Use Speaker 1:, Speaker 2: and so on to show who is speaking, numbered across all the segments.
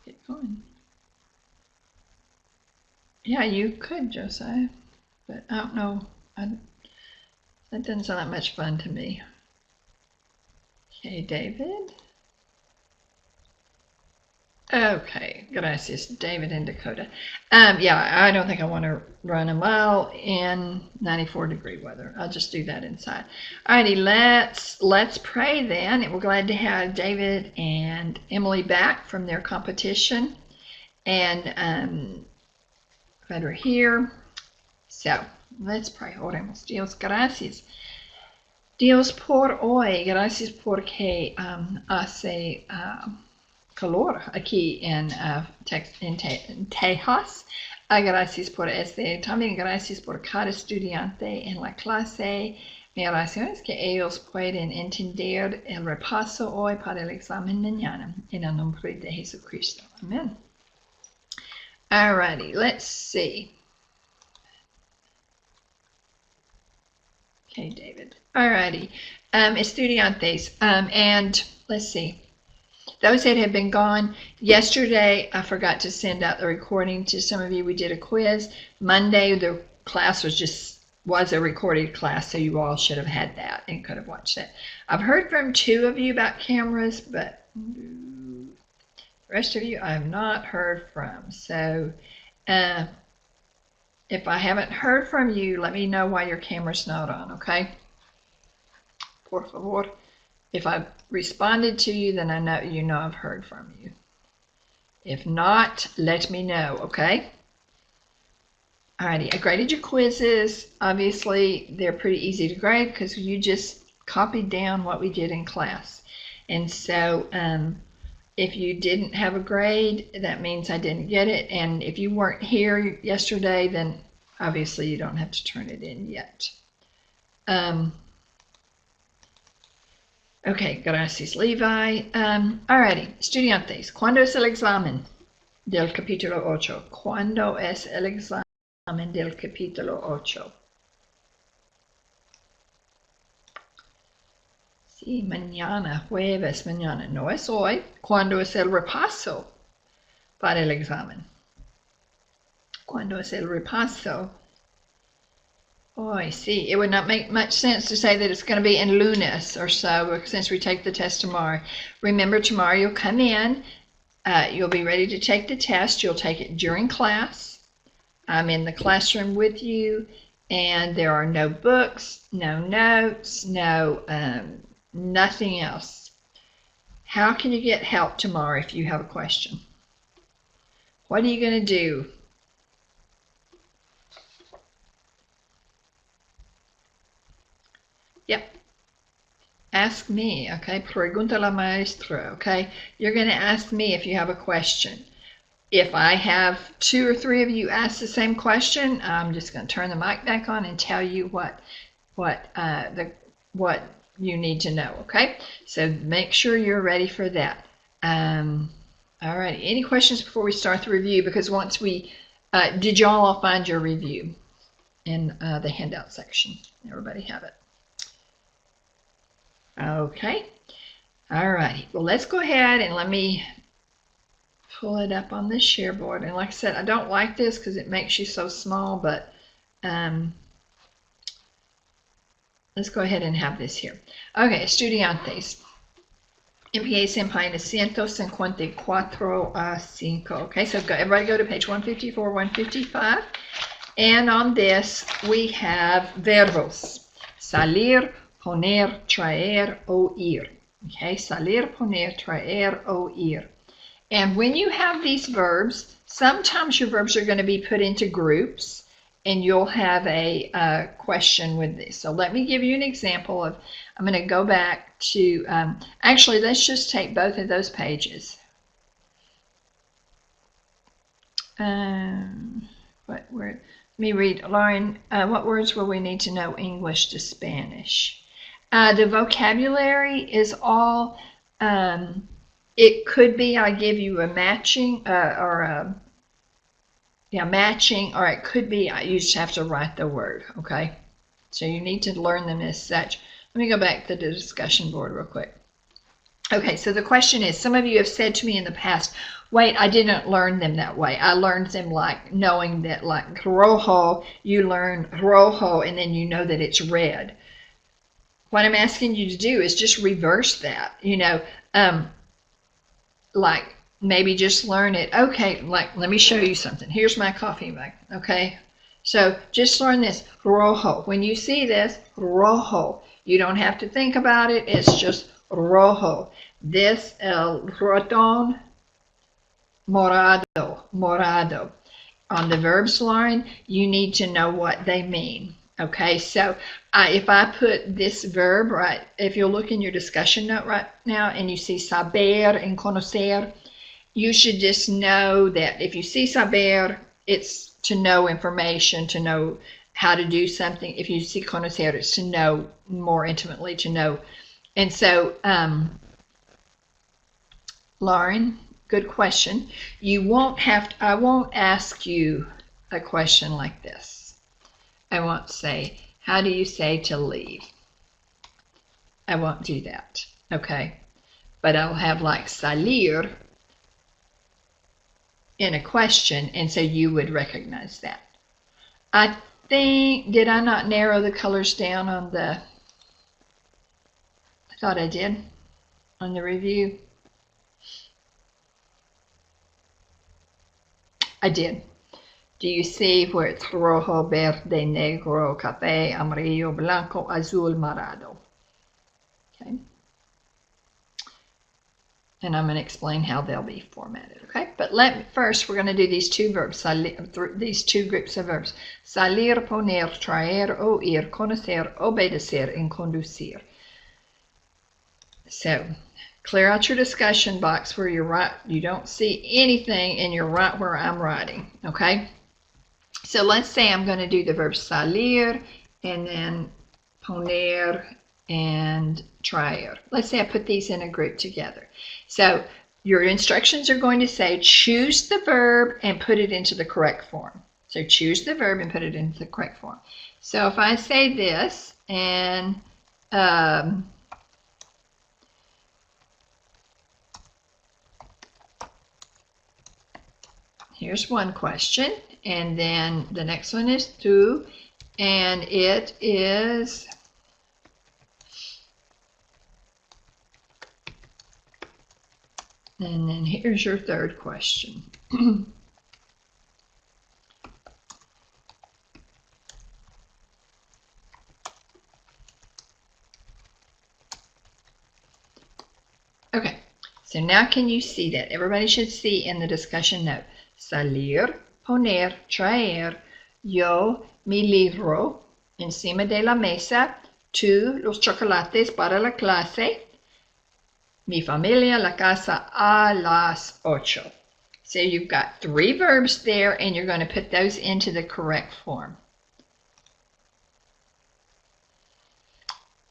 Speaker 1: Keep going. Yeah, you could, Josiah, but I don't know. That doesn't sound that much fun to me. Okay, David. Okay, gracias, David and Dakota. Yeah, I don't think I want to run a mile in 94-degree weather. I'll just do that inside. Alrighty, let's pray then. And we're glad to have David and Emily back from their competition, and glad we're here. So let's pray. Oremos. Dios, gracias. Dios por hoy. Gracias porque hace calor aquí en Texas. Gracias por también gracias por cada estudiante en la clase. Mi oración es que ellos puedan entender el repaso hoy para el examen mañana. En el nombre de Jesucristo. Amen. Alrighty, let's see. Okay, David. Alrighty. Estudiantes. And let's see. Those that have been gone, yesterday I forgot to send out the recording to some of you. We did a quiz. Monday the class was a recorded class, so you all should have had that and could have watched it. I've heard from 2 of you about cameras, but the rest of you I have not heard from. So if I haven't heard from you, let me know why your camera's not on, okay? Por favor. If I've responded to you, then I know I've heard from you. If not, let me know, okay? Alrighty, I graded your quizzes. Obviously, they're pretty easy to grade because you just copied down what we did in class. And so if you didn't have a grade, that means I didn't get it. And if you weren't here yesterday, then obviously you don't have to turn it in yet. Okay, gracias, Levi. Alrighty, estudiantes, ¿cuándo es el examen del capítulo 8? ¿Cuándo es el examen del capítulo 8? Sí, mañana, jueves, mañana. No es hoy. ¿Cuándo es el repaso para el examen? ¿Cuándo es el repaso? Oh, I see. It would not make much sense to say that it's going to be in lunes or so, since we take the test tomorrow. Remember, tomorrow you'll come in, you'll be ready to take the test. You'll take it during class. I'm in the classroom with you, and there are no books, no notes, no nothing else. How can you get help tomorrow if you have a question? What are you going to do? Yep. Ask me, okay? Pregunta a la maestra, okay? You're going to ask me if you have a question. If I have 2 or 3 of you ask the same question, I'm just going to turn the mic back on and tell you what you need to know, okay? So make sure you're ready for that. All right. Any questions before we start the review? Because once we did y'all all find your review in the handout section? Everybody have it? Okay. All righty. Well, let's go ahead and let me pull it up on this share board. And like I said, I don't like this because it makes you so small, but let's go ahead and have this here. Okay, estudiantes. Empiecen página 154 a 5. Okay, so everybody go to page 154, 155. And on this, we have verbos. Salir, poner, traer, oír. Okay, salir, poner, traer, oír. And when you have these verbs, sometimes your verbs are going to be put into groups, and you'll have a question with this. So let me give you an example of, I'm going to go back to, actually, let's just take both of those pages. Let me read, Lauren, what words will we need to know English to Spanish? The vocabulary is all, it could be I give you a matching matching, or it could be you just have to write the word, okay? So you need to learn them as such. Let me go back to the discussion board real quick. Okay, so the question is, some of you have said to me in the past, wait, I didn't learn them that way. I learned them like knowing that like rojo, you learn rojo and then you know that it's red. What I'm asking you to do is just reverse that, you know, like maybe just learn it. Okay, like let me show you something. Here's my coffee mug, okay? So just learn this, rojo. When you see this, rojo, you don't have to think about it. It's just rojo. This, el roton, morado, morado. On the verbs line, you need to know what they mean. Okay, so if I put this verb right, if you look in your discussion note right now and you see saber and conocer, you should just know that if you see saber, it's to know information, to know how to do something. If you see conocer, it's to know more intimately, to know. And so, Lauren, good question. You won't have to, I won't ask you a question like this. I won't say, how do you say to leave? I won't do that, okay? But I'll have like salir in a question, and so you would recognize that. I think, did I not narrow the colors down on the, I thought I did, on the review. I did. Do you see where it's rojo, verde, negro, café, amarillo, blanco, azul, morado? Okay. And I'm going to explain how they'll be formatted, okay? But first, we're going to do these two verbs, these two groups of verbs. Salir, poner, traer, oír, conocer, obedecer, and conducir. So, clear out your discussion box where you're right. You don't see anything, and you're right where I'm writing, okay? So let's say I'm going to do the verb salir and then poner and traer. Let's say I put these in a group together. So your instructions are going to say choose the verb and put it into the correct form. So choose the verb and put it into the correct form. So if I say this and here's one question. And then the next one is tu, and it is and then here's your third question. Okay, so now can you see that? Everybody should see in the discussion note. Salir, poner, traer, yo mi libro encima de la mesa, tú los chocolates para la clase, mi familia la casa a las 8. So you've got 3 verbs there, and you're going to put those into the correct form.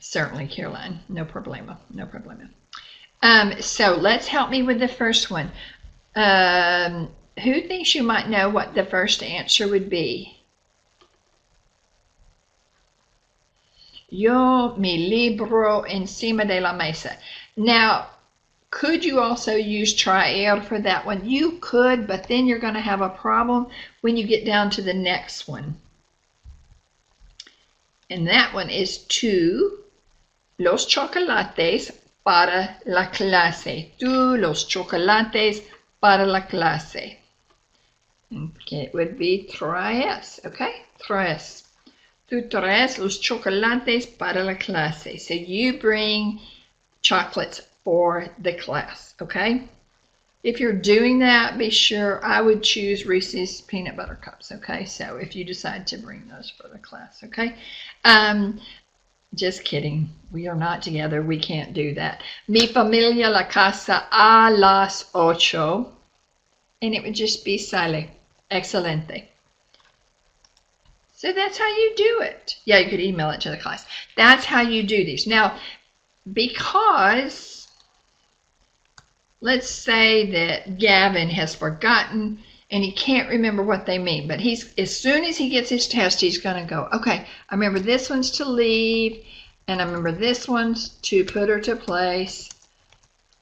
Speaker 1: Certainly, Caroline. No problema. No problema. So let's help me with the first one. Who thinks you might know what the first answer would be? Yo mi libro encima de la mesa. Now, could you also use traer for that one? You could, but then you're going to have a problem when you get down to the next one. And that one is tú los chocolates para la clase. Tú los chocolates para la clase. Okay, it would be traes, okay? Traes. Tú traes los chocolates para la clase. So you bring chocolates for the class, okay? If you're doing that, be sure I would choose Reese's peanut butter cups, okay? So if you decide to bring those for the class, okay? Just kidding. We are not together. We can't do that. Mi familia la casa a las 8. And it would just be sale. Excelente. So that's how you do it. Yeah, you could email it to the class. That's how you do these. Now, because let's say that Gavin has forgotten and he can't remember what they mean, but as soon as he gets his test, he's going to go, okay, I remember this one's to leave, and I remember this one's to put her to place,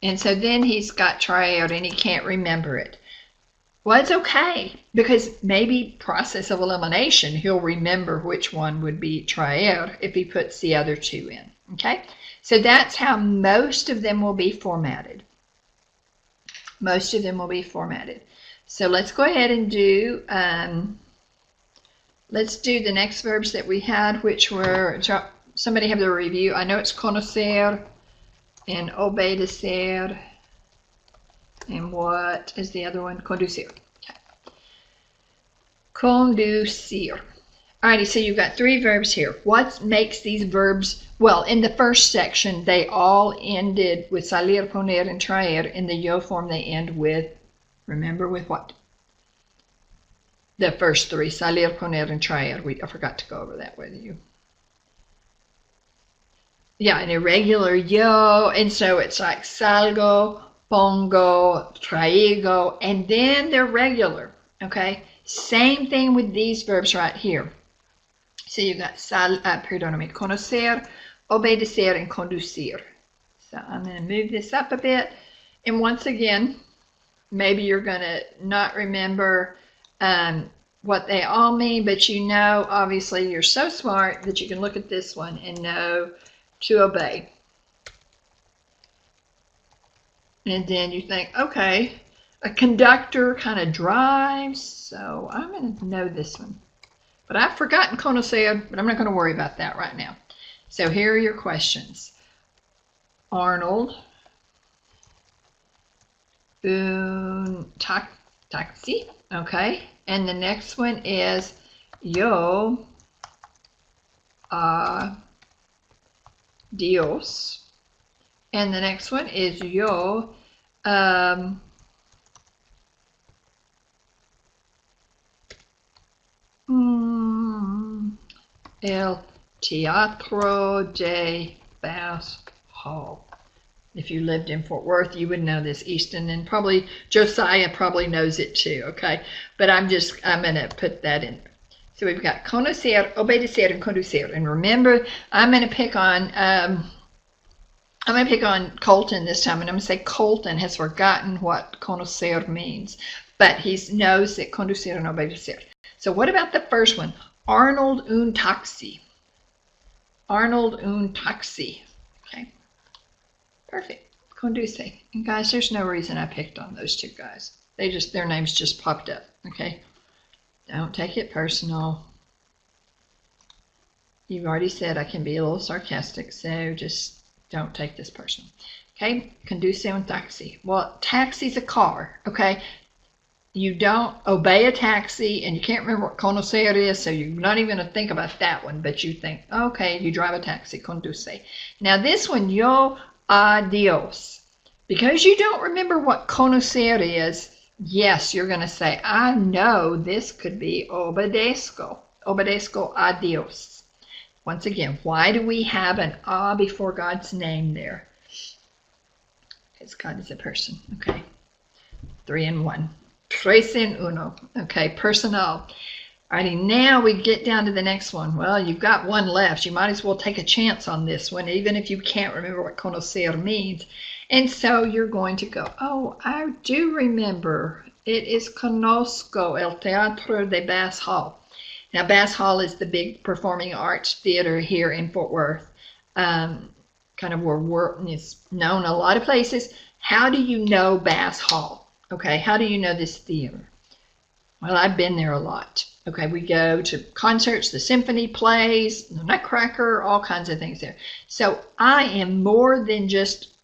Speaker 1: And so then he's got traer and he can't remember it. Well, it's okay, because maybe process of elimination, he'll remember which one would be traer if he puts the other two in, okay? So that's how most of them will be formatted. Most of them will be formatted. So let's go ahead and do, let's do the next verbs that we had, which were, somebody have the review. I know it's conocer and obedecer. And what is the other one? Conducir. Okay. Conducir. Alrighty, so you've got three verbs here. What makes these verbs, well, in the first section, they all ended with salir, poner, and traer. In the yo form, they end with, remember with what? The first three, salir, poner, and traer. I forgot to go over that with you. Yeah, an irregular yo, and so it's like salgo, pongo, traigo, and then they're regular, okay? Same thing with these verbs right here. So you've got conocer, obedecer, and conducir. So I'm going to move this up a bit. And once again, maybe you're going to not remember what they all mean, but you know, obviously, you're so smart that you can look at this one and know to obey. And then you think, okay, a conductor kind of drives, so I'm going to know this one. But I've forgotten conocer, but I'm not going to worry about that right now. So here are your questions. Arnold, un taxi, okay. And the next one is yo Dios. And the next one is yo el Teatro de Bass Hall. If you lived in Fort Worth, you would know this, Easton, and probably Josiah probably knows it too, okay? But I'm going to put that in. So we've got conocer, obedecer, and conducir. And remember, I'm going to pick on Colton this time, and I'm going to say Colton has forgotten what conocer means, but he knows that conducir and obedecer. So what about the first one? Arnold un taxi. Arnold un taxi. Okay. Perfect. Conduce. And guys, there's no reason I picked on those two guys. Their names just popped up. Okay. Don't take it personal. You've already said I can be a little sarcastic, so just don't take this personal. Okay. Conduce un taxi. Well, taxi's a car. Okay. You don't obey a taxi, and you can't remember what conocer is, so you're not even going to think about that one, but you think, okay, you drive a taxi, conduce. Now this one, yo adios. Because you don't remember what conocer is, yes, you're going to say, I know this could be obedezco. Obedezco adios. Once again, why do we have an a before God's name there? Because God is a person. Okay. 3 in 1. Tres en uno. Okay, personal. Alrighty, now we get down to the next one. Well, you've got one left. You might as well take a chance on this one, even if you can't remember what conocer means. And so you're going to go, oh, I do remember. It is conozco el Teatro de Bass Hall. Now, Bass Hall is the big performing arts theater here in Fort Worth. Kind of where it's known a lot of places. How do you know Bass Hall? Okay, how do you know this theater? Well, I've been there a lot. Okay, we go to concerts, the symphony plays, the Nutcracker, all kinds of things there. So I am more than just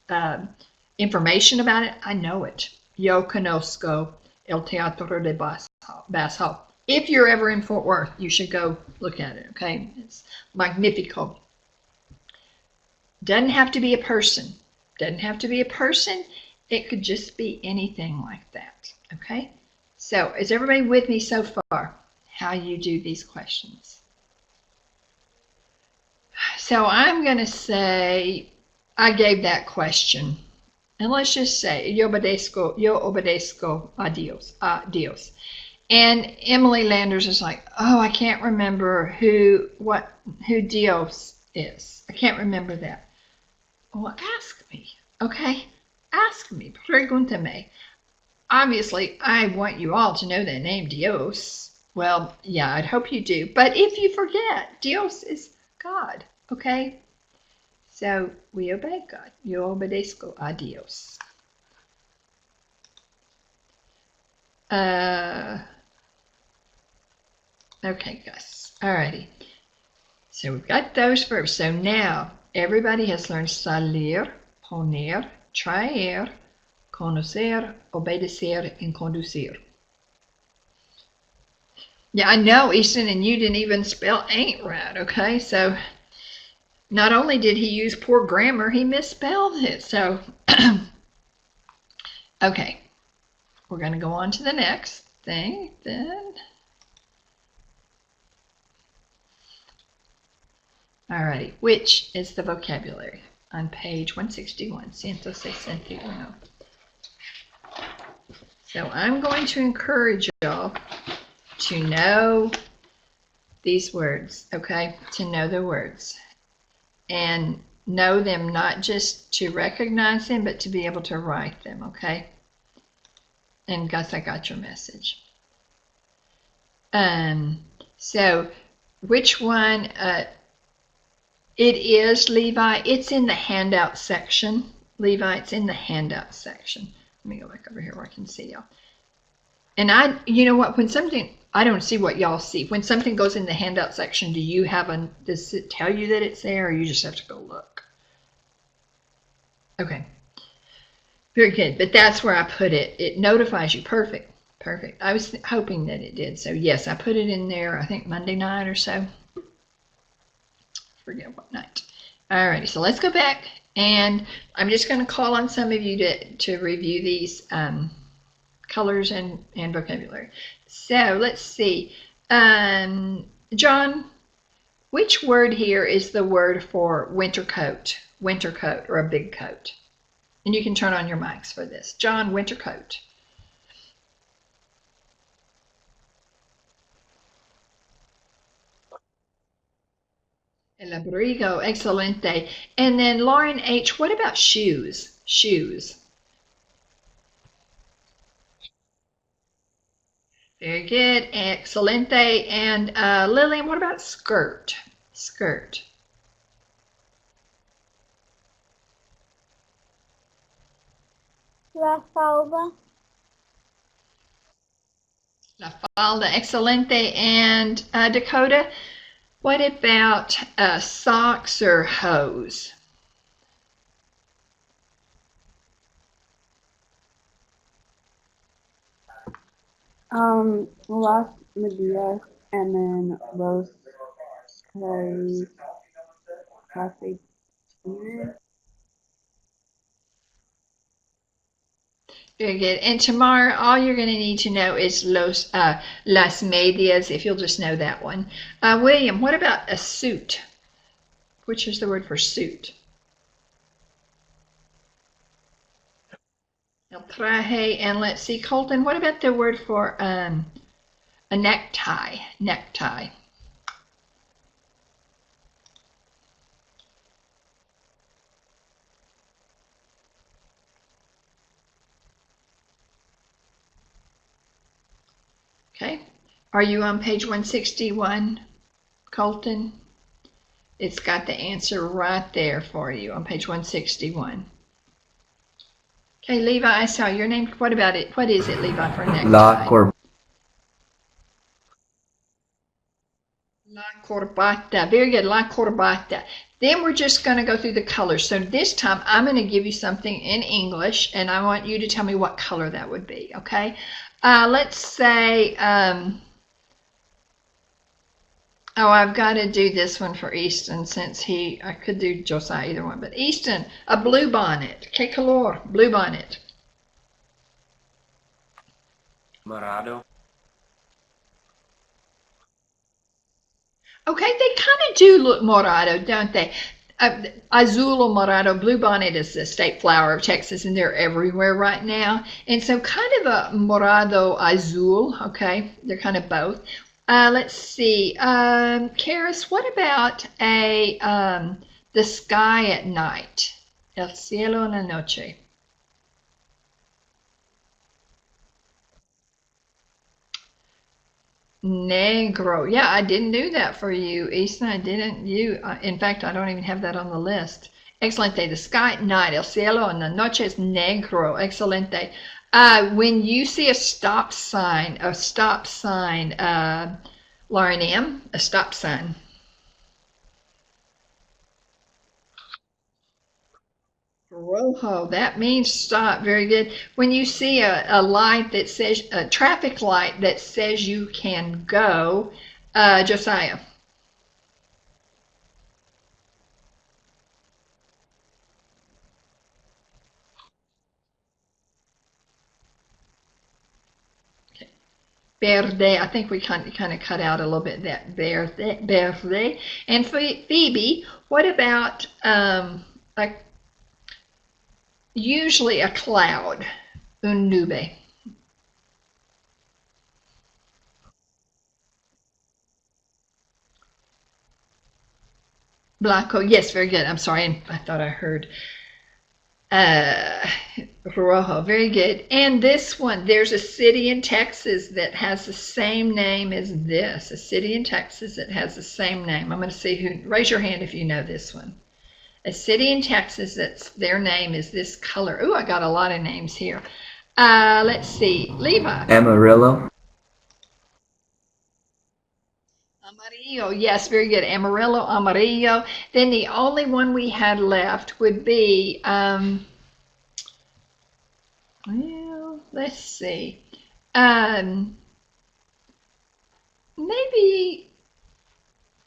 Speaker 1: information about it. I know it. Yo conozco el Teatro de Bass Hall. If you're ever in Fort Worth, you should go look at it, okay? It's magnifico. Doesn't have to be a person. Doesn't have to be a person. It could just be anything like that, okay? So is everybody with me so far? How you do these questions? So I'm going to say I gave that question. And let's just say, yo obedezco a Dios. And Emily Landers is like, oh, I can't remember who Dios is. I can't remember that. Well, ask me, okay? Ask me, pregúntame. Obviously, I want you all to know the name Dios. Well, yeah, I'd hope you do. But if you forget, Dios is God, okay? So we obey God. Yo obedezco a Dios. Okay, guys. Alrighty. So we've got those verbs. So now everybody has learned salir, poner, traer, conocer, obedecer, and conducir. Yeah, I know, Easton, and you didn't even spell ain't right, okay? So not only did he use poor grammar, he misspelled it. So, okay, we're going to go on to the next thing then. Alrighty, which is the vocabulary on page 161, 161. So I'm going to encourage y'all to know these words, okay? To know the words. And know them not just to recognize them, but to be able to write them, okay? And Gus, I got your message. So which one? It is, Levi. It's in the handout section. Levi, it's in the handout section. Let me go back over here where I can see y'all. And you know what? When something, I don't see what y'all see. When something goes in the handout section, do you have does it tell you that it's there, or you just have to go look? Okay. Very good. But that's where I put it. It notifies you. Perfect. Perfect. I was hoping that it did. So yes, I put it in there, I think Monday night or so. Forget what night. Alrighty, so let's go back, and I'm just going to call on some of you to review these colors and vocabulary. So let's see. John, which word here is the word for winter coat, or a big coat? And you can turn on your mics for this. John, winter coat. El abrigo, excelente. And then Lauren H., what about shoes? Shoes. Very good, excelente. And Lillian, what about skirt? Skirt.
Speaker 2: La falda.
Speaker 1: La falda, excelente. And Dakota, what about socks or hose?
Speaker 2: Las medias, and then los calcetines.
Speaker 1: Very good. And tomorrow, all you're going to need to know is las medias, if you'll just know that one. William, what about a suit? Which is the word for suit? El traje. And let's see, Colton, what about the word for a necktie? Necktie. Okay. Are you on page 161, Colton? It's got the answer right there for you on page 161. Okay, Levi, I saw your name. What about it? What is it, Levi, for necktie? La corbata. Very good, la corbata. Then we're just going to go through the colors. So this time I'm going to give you something in English, and I want you to tell me what color that would be, okay? Let's say, I've got to do this one for Easton since I could do Josiah, either one, but Easton, a blue bonnet. Que color? Blue bonnet.
Speaker 3: Morado.
Speaker 1: Okay, they kind of do look morado, don't they? Azul or morado, blue bonnet is the state flower of Texas, and they're everywhere right now. And so kind of a morado azul, okay? They're kind of both. Let's see. Karis, what about the sky at night? El cielo en la noche. Negro. Yeah, I didn't do that for you, Ethan. I didn't. In fact, I don't even have that on the list. Excelente. The sky at night. El cielo en la noche es negro. Excelente. When you see a stop sign, Lauren M., a stop sign. Rojo, that means stop. Very good. When you see a light that says, a traffic light that says you can go, Josiah. Okay. Verde, I think we kind of cut out a little bit that verde. And Phoebe, what about like usually a cloud, un nube? Blanco, yes, very good. I'm sorry, I thought I heard Rojo, very good. And this one, there's a city in Texas that has the same name as this. A city in Texas that has the same name. I'm going to see who, raise your hand if you know this one. A city in Texas that's their name is this color. Ooh, I got a lot of names here. Let's see, Levi.
Speaker 3: Amarillo.
Speaker 1: Amarillo, yes, very good. Amarillo, Amarillo. Then the only one we had left would be, well, let's see. Maybe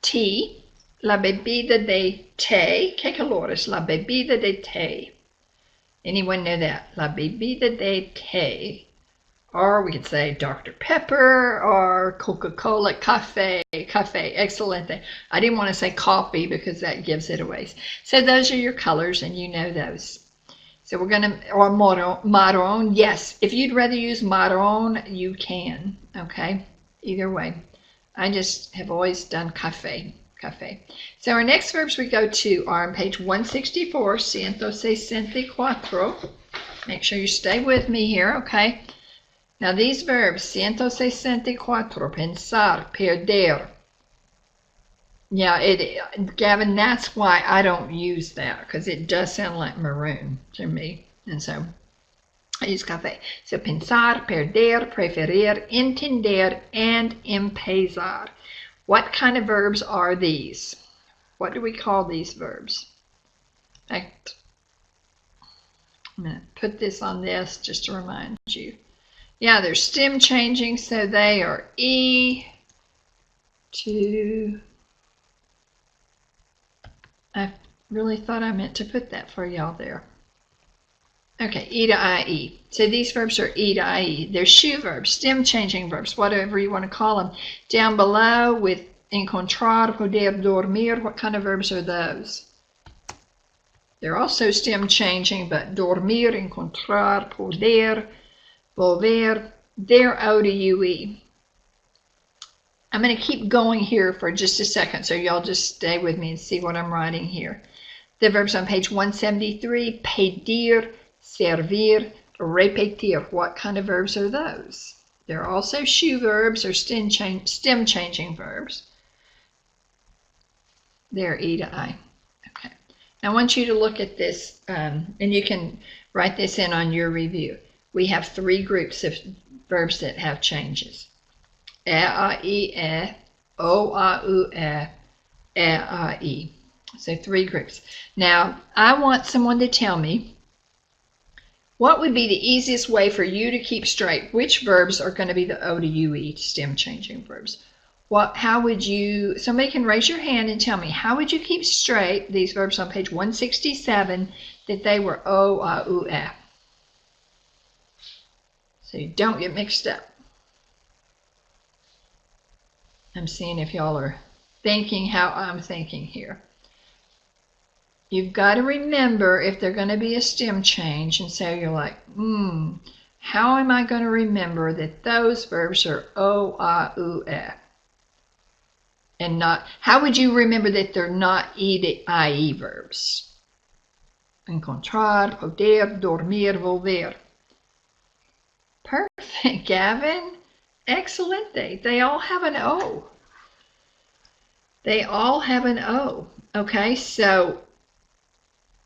Speaker 1: tea. La bebida de té. ¿Qué color es la bebida de té? Anyone know that? La bebida de té. Or we could say Dr. Pepper or Coca-Cola, cafe, excelente. I didn't want to say coffee because that gives it away. So those are your colors and you know those. So we're going to, or marron, yes. If you'd rather use marron, you can, okay? Either way. I just have always done cafe. So our next verbs we go to are on page 164, 164. Make sure you stay with me here, okay? Now these verbs, 164, pensar, perder. Yeah, Gavin, that's why I don't use that, because it does sound like maroon to me. And so I use café. So pensar, perder, preferir, entender, and empezar. What kind of verbs are these? What do we call these verbs? In fact, I'm going to put this on this just to remind you. Yeah, they're stem changing, so they are E to... I really thought I meant to put that for y'all there. Okay, E to IE. So these verbs are E to IE. They're shoe verbs, stem changing verbs, whatever you want to call them. Down below with encontrar, poder, dormir, what kind of verbs are those? They're also stem changing, but dormir, encontrar, poder, volver, they're O to UE. I'm going to keep going here for just a second, so y'all just stay with me and see what I'm writing here. The verbs on page 173, pedir, servir, repetir. What kind of verbs are those? They're also shoe verbs or stem changing verbs. They're E to I. Okay. Now I want you to look at this, and you can write this in on your review. We have three groups of verbs that have changes. E, A, I, E, O, A, U, E, A, I. So three groups. Now, I want someone to tell me what would be the easiest way for you to keep straight which verbs are going to be the O to UE stem changing verbs. How would you, somebody can raise your hand and tell me, how would you keep straight these verbs on page 167 that they were O, A, U, E? So you don't get mixed up. I'm seeing if y'all are thinking how I'm thinking here. You've got to remember if they're going to be a stem change, and so you're like, how am I going to remember that those verbs are O, A, U, E? And not, how would you remember that they're not E to IE verbs? Encontrar, poder, dormir, volver. Perfect, Gavin. Excelente. They all have an O. They all have an O. Okay, so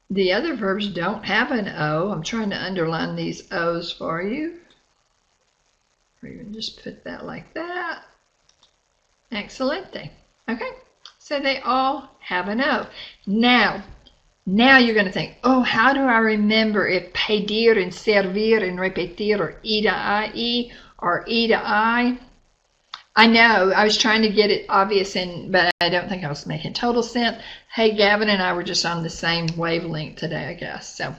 Speaker 1: the other verbs don't have an O. I'm trying to underline these O's for you. Or even just put that like that. Excelente. Okay, so they all have an O. Now you're going to think, oh, how do I remember if pedir and servir and repetir are E to I-E or E to I? I know, I was trying to get it obvious, but I don't think I was making total sense. Hey, Gavin and I were just on the same wavelength today, I guess, so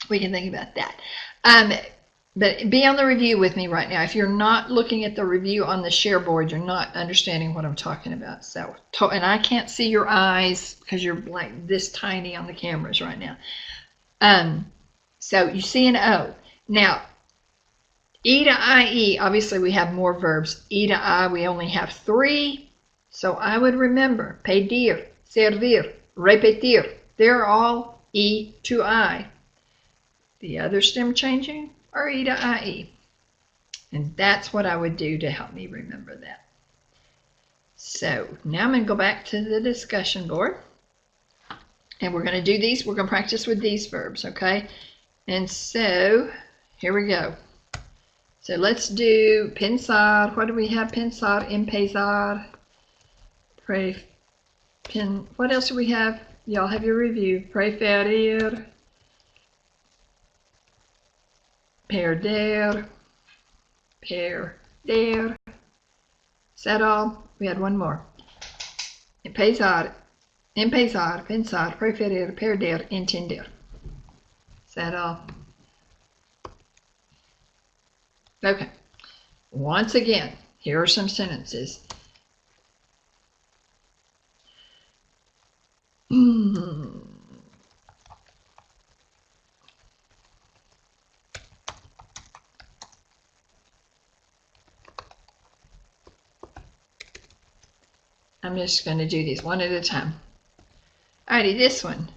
Speaker 1: we can think about that. But be on the review with me right now. If you're not looking at the review on the share board, you're not understanding what I'm talking about. So, and I can't see your eyes because you're like this tiny on the cameras right now. So you see an O. Now, E to I-E, obviously we have more verbs. E to I, we only have 3. So I would remember pedir, servir, repetir. They're all E to I. The other stem changing are E to I-E. And that's what I would do to help me remember that. So now I'm going to go back to the discussion board. And we're going to do these. We're going to practice with these verbs, okay? And so here we go. So let's do pensar. What do we have? Pensar, empezar. What else do we have? Y'all have your review. Preferir. Perder. Perder. Is that all? We had one more. Empezar. Empezar. Pensar. Preferir. Perder. Entender. Is that all? Okay, once again, here are some sentences. I'm just going to do these one at a time. Alrighty, this one.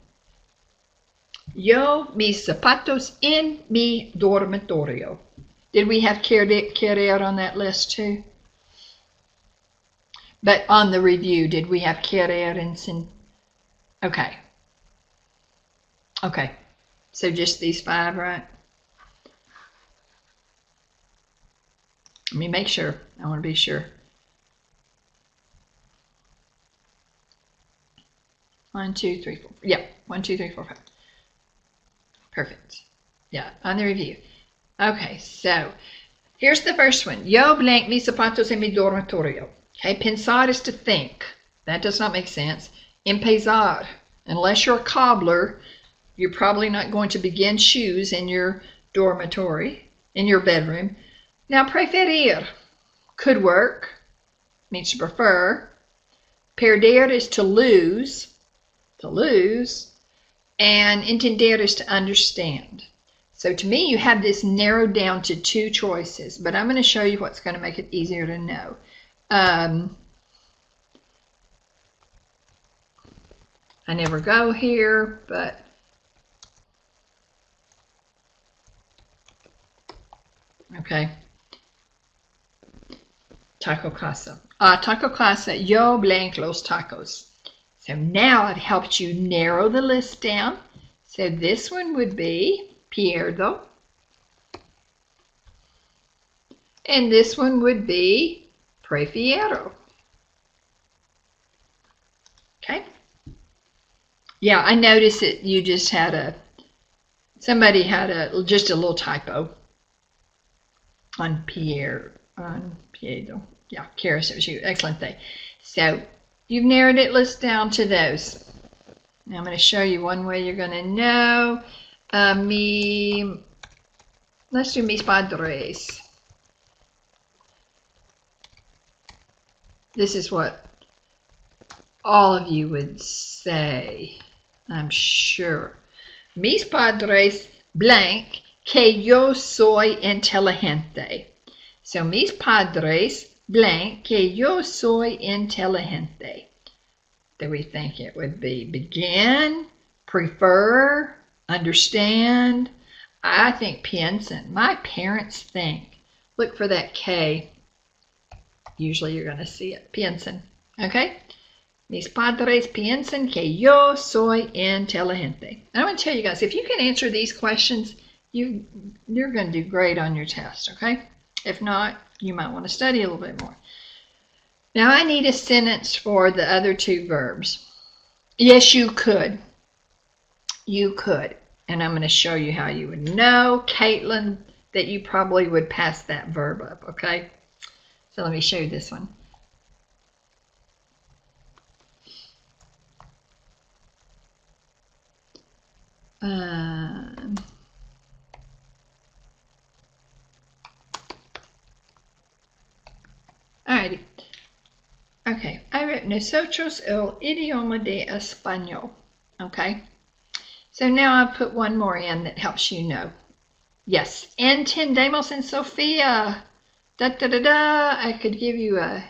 Speaker 1: Yo mis zapatos en mi dormitorio. Did we have querer on that list too? But on the review, did we have querer and sin? Okay. Okay. So just these 5, right? Let me make sure. I want to be sure. 1, 2, 3, 4. Yeah. 1, 2, 3, 4, 5. Perfect. Yeah. On the review. Okay, so here's the first one. Yo blank mis zapatos en mi dormitorio. Okay, pensar is to think. That does not make sense. Empezar. Unless you're a cobbler, you're probably not going to begin shoes in your dormitory, in your bedroom. Now, preferir could work. Means to prefer. Perder is to lose. To lose. And entender is to understand. So to me, you have this narrowed down to 2 choices, but I'm going to show you what's going to make it easier to know. I never go here, but okay. Taco Casa. Taco Casa, yo blank los tacos. So now it helps you narrow the list down. So this one would be pierdo. And this one would be prefiero. Okay. Yeah, I noticed that you just had somebody had just a little typo on Pierdo. Yeah, Kara, it was you. Excellent thing. So you've narrowed it list down to those. Now I'm going to show you one way you're going to know. Let's do mis padres. This is what all of you would say, I'm sure. Mis padres blank que yo soy inteligente. So mis padres blank que yo soy inteligente. Do we think it would be begin, prefer, understand? I think piensan. My parents think. Look for that K. Usually you're going to see it. Piensen. Okay? Mis padres piensan que yo soy inteligente. And I'm going to tell you guys, if you can answer these questions, you're going to do great on your test, okay? If not, you might want to study a little bit more. Now I need a sentence for the other two verbs. Yes, you could. You could. And I'm going to show you how you would know, Caitlin, that you probably would pass that verb up, okay? So let me show you this one. Alrighty. Okay, I wrote nosotros el idioma de español. Okay, so now I put one more in that helps you know. Yes, entendemos en Sofia. Da da da da. I could give you a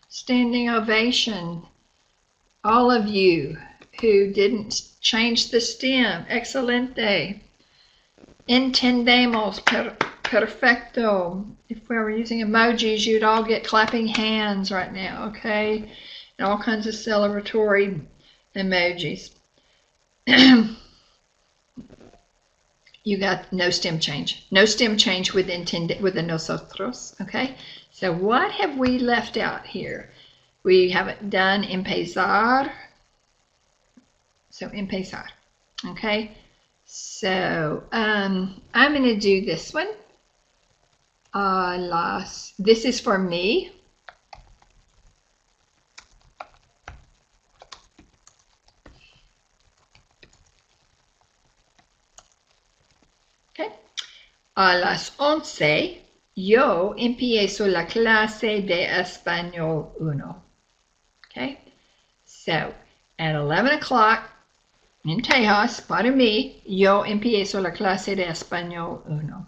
Speaker 1: standing ovation. All of you who didn't change the stem. Excelente. Entendemos. Perfecto. If we were using emojis, you'd all get clapping hands right now, okay? And all kinds of celebratory emojis. You got no stem change. No stem change with the nosotros, okay? So what have we left out here? We haven't done empezar. So empezar, okay? So I'm going to do this one. This is for me. Okay. A las 11, yo empiezo la clase de español 1. Okay. So at 11 o'clock in Tejas, para mí, yo empiezo la clase de español 1.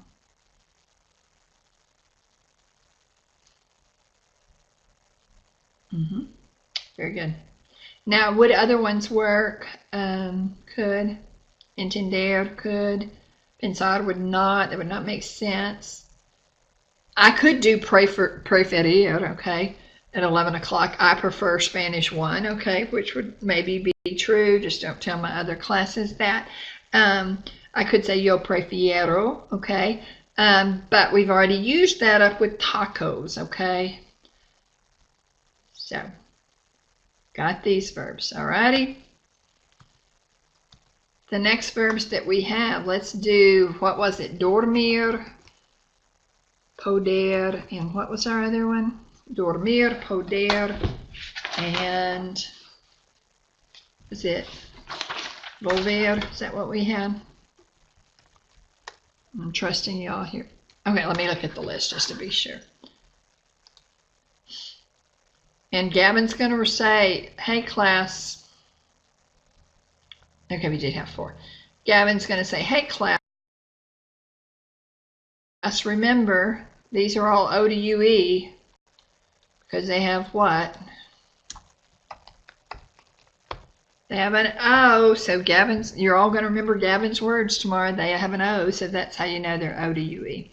Speaker 1: Very good. Now, would other ones work? Could. Entender could. Pensar would not. That would not make sense. I could do preferir, okay, at 11 o'clock. I prefer Spanish 1, okay, which would maybe be true. Just don't tell my other classes that. I could say yo prefiero, okay, but we've already used that up with tacos, okay. So, got these verbs, alrighty? The next verbs that we have, let's do, what was it? Dormir, poder, and what was our other one? Dormir, poder, and is it volver? Is that what we had? I'm trusting y'all here. Okay, let me look at the list just to be sure. And Gavin's going to say, hey class. Okay, we did have 4. Gavin's going to say, hey class. Remember, these are all O to UE because they have what? They have an O, so Gavin's, you're all going to remember Gavin's words tomorrow. They have an O, so that's how you know they're O to UE.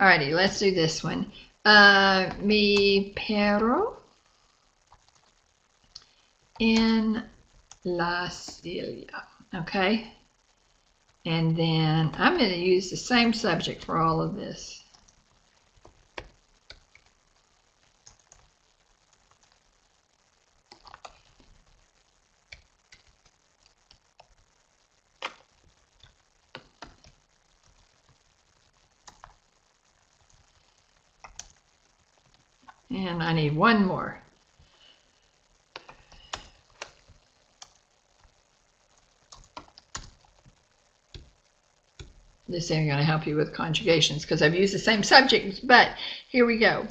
Speaker 1: Alrighty, let's do this one. Mi perro en la silla, okay? And then I'm going to use the same subject for all of this. And I need one more. This ain't going to help you with conjugations because I've used the same subject, but here we go.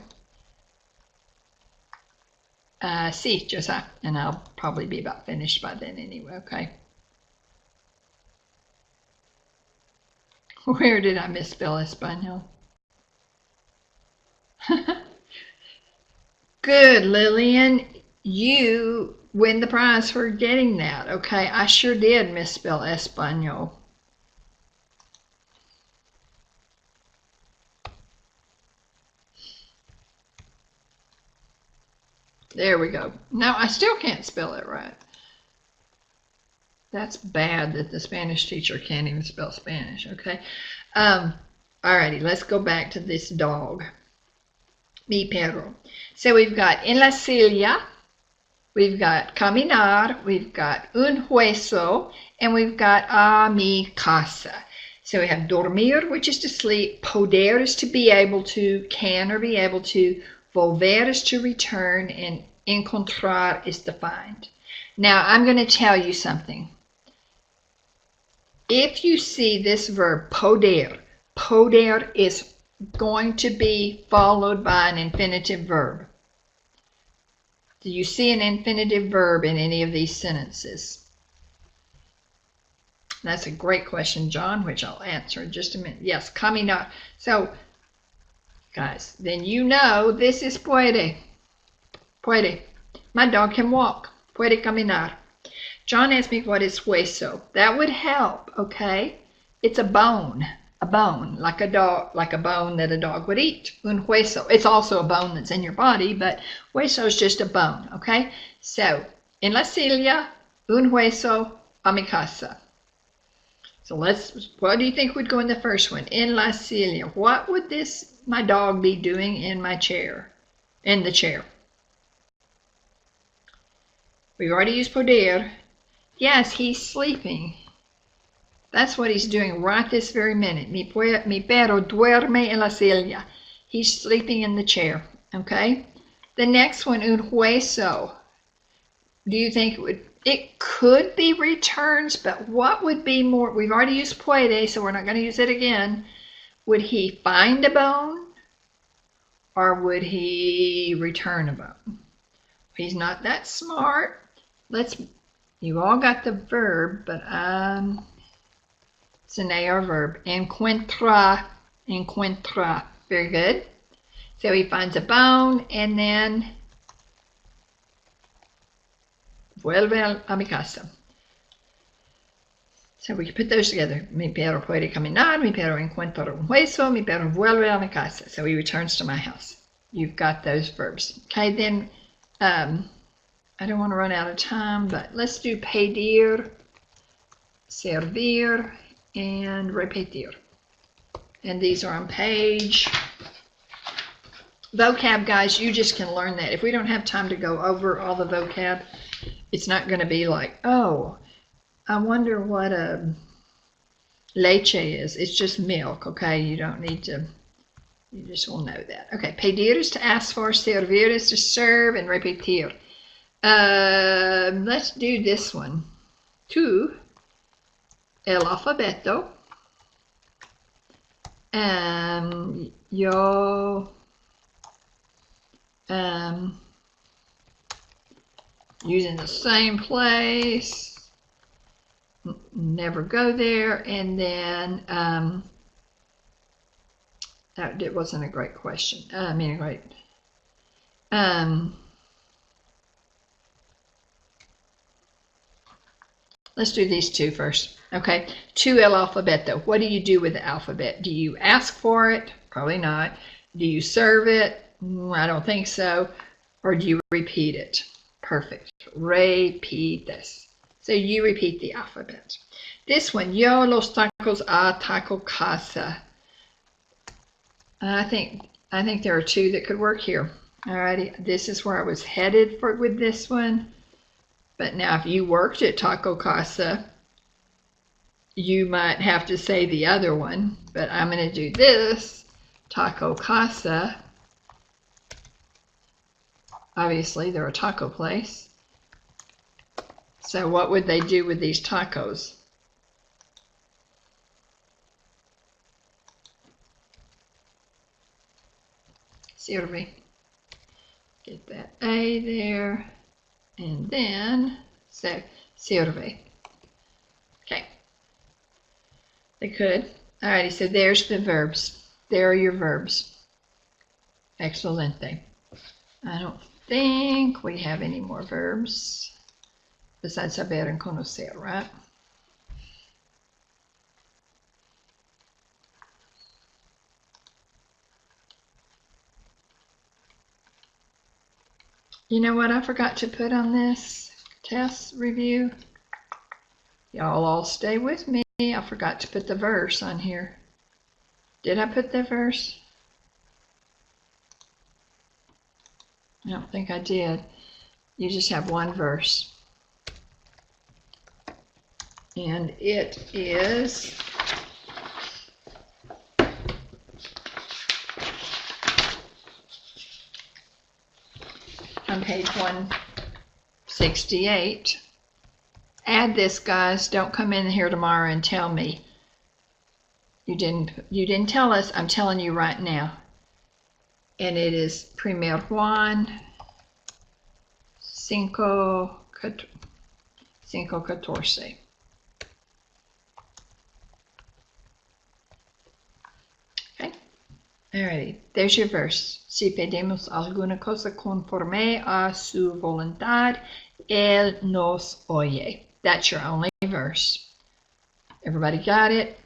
Speaker 1: Sí, Josa, and I'll probably be about finished by then anyway, okay? Where did I misspell Espanol? Good, Lillian. You win the prize for getting that, okay? I sure did misspell Espanol. There we go. No, I still can't spell it right. That's bad that the Spanish teacher can't even spell Spanish, okay? Alrighty, let's go back to this dog. Mi perro. So we've got en la silla, we've got caminar, we've got un hueso, and we've got a mi casa. So we have dormir, which is to sleep, poder is to be able to, can or be able to, volver is to return, and encontrar is to find. Now I'm going to tell you something. If you see this verb, poder, poder is going to be followed by an infinitive verb. Do you see an infinitive verb in any of these sentences? That's a great question, John, which I'll answer in just a minute. Yes, caminar. So, guys, then you know this is puede. Puede. My dog can walk. Puede caminar. John asked me what is hueso. That would help, okay? It's a bone, like a dog, like a bone that a dog would eat. Un hueso. It's also a bone that's in your body, but hueso is just a bone, okay? So, en la silla, un hueso, a mi casa. So what do you think would go in the first one? En la silla. What would my dog be doing in my chair? In the chair. We already used poder. Yes, he's sleeping. That's what he's doing right this very minute. Mi perro duerme en la silla. He's sleeping in the chair, okay? The next one, un hueso. Do you think it could be returns, but what would be more? We've already used puede, so we're not going to use it again. Would he find a bone, or would he return a bone? He's not that smart. You all got the verb, but it's an AR verb. Encuentra. Very good. So he finds a bone, and then vuelve a mi casa. So we can put those together. Mi perro puede caminar, mi perro encuentra un hueso, mi perro vuelve a mi casa. So he returns to my house. You've got those verbs. Okay, then I don't want to run out of time, but let's do pedir, servir, and repetir. And these are on page. Vocab, guys, you just can learn that. If we don't have time to go over all the vocab, it's not going to be like, oh, I wonder what a leche is. It's just milk, okay? You don't need to, you just will know that. Okay, pedir is to ask for, servir is to serve, and repetir. Let's do this one. Tu, el alfabeto. Yo, using the same place, never go there, and then that wasn't a great question. Let's do these two first. Okay, tu el alfabeto. What do you do with the alphabet? Do you ask for it? Probably not. Do you serve it? I don't think so. Or do you repeat it? Perfect. Repites. So you repeat the alphabet. This one, yo los tacos a taco casa. I think there are two that could work here. Alrighty, this is where I was headed with this one. But now if you worked at Taco Casa, you might have to say the other one. But I'm going to do this, Taco Casa. Obviously, they're a taco place. So what would they do with these tacos? Sirve. Get that A there. And then, so, sirve. Okay. They could. Alrighty, so there's the verbs. There are your verbs. Excelente. I don't think we have any more verbs besides saber and conocer, right? You know what I forgot to put on this test review? Y'all all stay with me. I forgot to put the verse on here. Did I put the verse? I don't think I did. You just have one verse. And it is on page 168. Add this, guys. Don't come in here tomorrow and tell me you didn't tell us. I'm telling you right now. And it is primer Juan, cinco catorce. Okay. Alrighty. There's your verse. Si pedimos alguna cosa conforme a su voluntad, él nos oye. That's your only verse. Everybody got it?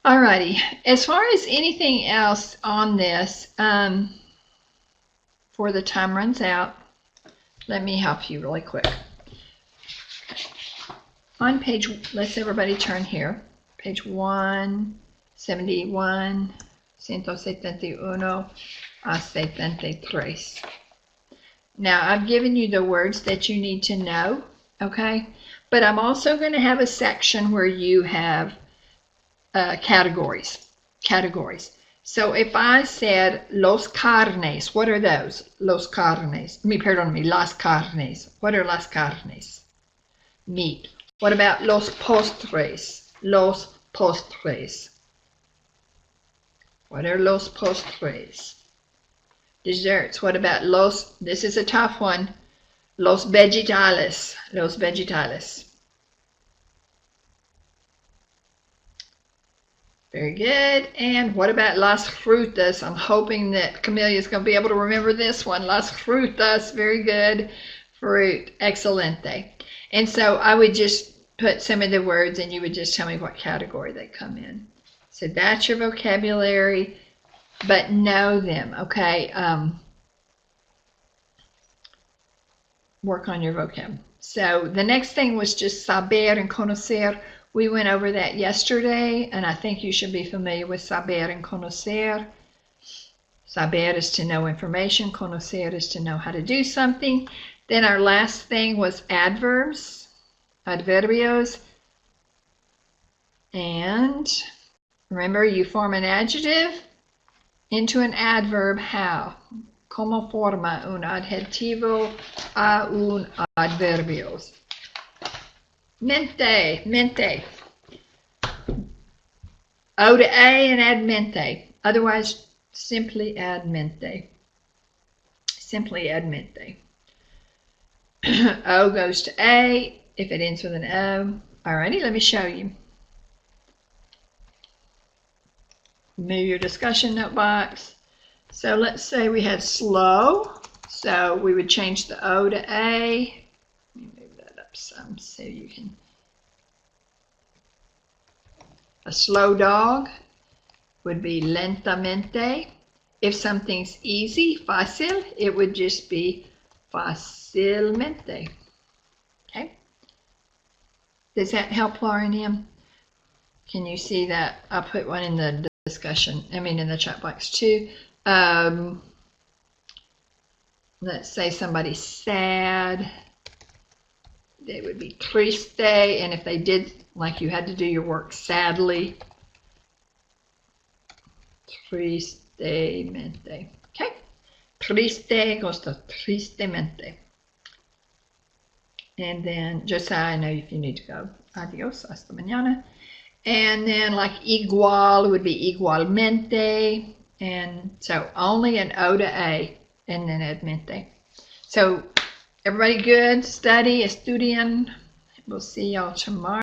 Speaker 1: Alrighty. As far as anything else on this, before the time runs out, let me help you really quick. On page, let's everybody turn here. Page 171, 171 a 73. Now, I've given you the words that you need to know, okay? But I'm also going to have a section where you have categories. So if I said los carnes, what are those? Los carnes. Las carnes. What are las carnes? Meat. What about los postres? Los postres. What are los postres? Desserts. What about los, this is a tough one, los vegetales. Los vegetales. Very good. And what about las frutas? I'm hoping that Camelia is going to be able to remember this one. Las frutas. Very good. Fruit. Excelente. And so I would just put some of the words and you would just tell me what category they come in. So that's your vocabulary, but know them, okay? Work on your vocab. So the next thing was just saber and conocer. We went over that yesterday, and I think you should be familiar with saber and conocer. Saber is to know information. Conocer is to know how to do something. Then our last thing was adverbs, adverbios. And remember, you form an adjective into an adverb. How? Como forma un adjetivo a un adverbio? Mente. O to A and add mente. Otherwise, simply add mente. O goes to A if it ends with an O. Alrighty, let me show you. Move your discussion note box. So let's say we had slow. So we would change the O to A. Let me move that up some so you can. A slow dog would be lentamente. If something's easy, fácil, it would just be fácilmente. Okay? Does that help, Lauren M? Can you see that? I'll put one in the discussion, in the chat box too. Let's say somebody's sad. They would be triste, and if they did, like you had to do your work sadly, tristemente. Okay? Triste goes to tristemente. And then, Josiah, I know if you need to go. Adios, hasta mañana. And then like igual would be igualmente. And so only an O to A and then add mente. So everybody good? Study, estudian. We'll see y'all tomorrow.